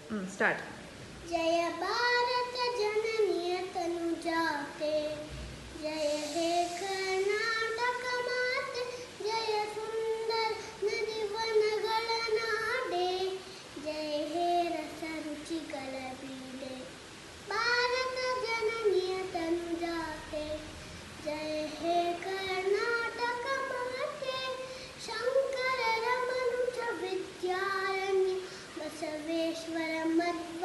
Start. जय भारत जननीय तनुजाते, जय हे कर्नाटक माते, जय सुंदर नदी वनಗಳ ನಾಡೆ, जय हे रस रुचिಗಳ ಬೀಡೆ. ಭಾರತ ಜನನಿಯ ತನುಜಾತೆ, जय हे कर्नाटक माते, ಶಂಕರರ ಮನುಜ ವಿದ್ಯಾರಣ್ಯ, ಬಸವೇಶ್ವರ ಮಧ್ವ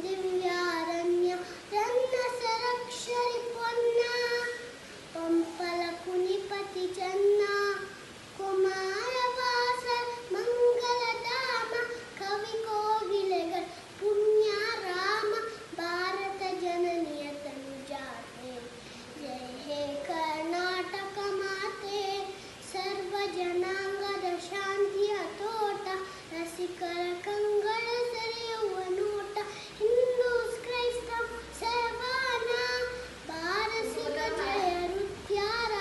ದಿವ್ಯಾರಣ್ಯ, ರನ್ನಸರಕ್ಷರಿ ಪೊನ್ನ, ಪಂಪಲ ಕುನಿಪತಿ ಚನ್ನ, ಕುಮಾರವಾಸ ಮಂಗಲಧಾಮ, ಕವಿ ಕೋಗಿಲೆಗಳ ಪುಣ್ಯ ರಾಮ. ಭಾರತ ಜನನಿಯ ತನುಜಾತೆ, ಜಯ ಹೇ ಕರ್ನಾಟಕ ಮಾತೆ, ಸರ್ವ ಜನಾಂಗದ ಶಾಂತಿಯ ತೋಟ, ರಸಿಕರ ಕಂಗಳ ಸೆಳೆಯುವ ನೋಟ, ಹಿಂದೂಸ್ ಕ್ರೈಸ್ತವ ಸವಾನ, ಬಾರಸಿಗ ಜಯ ನೃತ್ಯಾರ,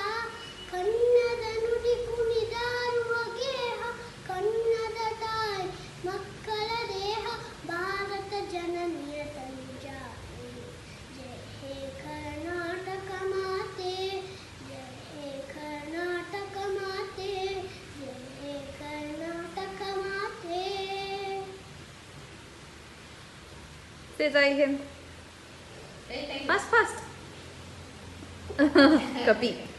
ಕನ್ನಡ ನುಡಿ ಕುಣಿದಾಡುವ ಗೇಹ, ಕನ್ನಡ ತಾಯಿ ಮಕ್ಕಳ ದೇಹ. ಭಾರತ ಜನನಿಯ ತನುಜಾತೆ, ಜಯ ಹೇ ಕರ್ನಾಟಕ ಮಾತೆ, ಜಯ ಹೇ ಕರ್ನಾಟಕ ಮಾತೆ, ಜಯ ಹೇ ಕರ್ನಾಟಕ ಮಾತೆ. Say Jai Hind. Fast, fast. Kapi.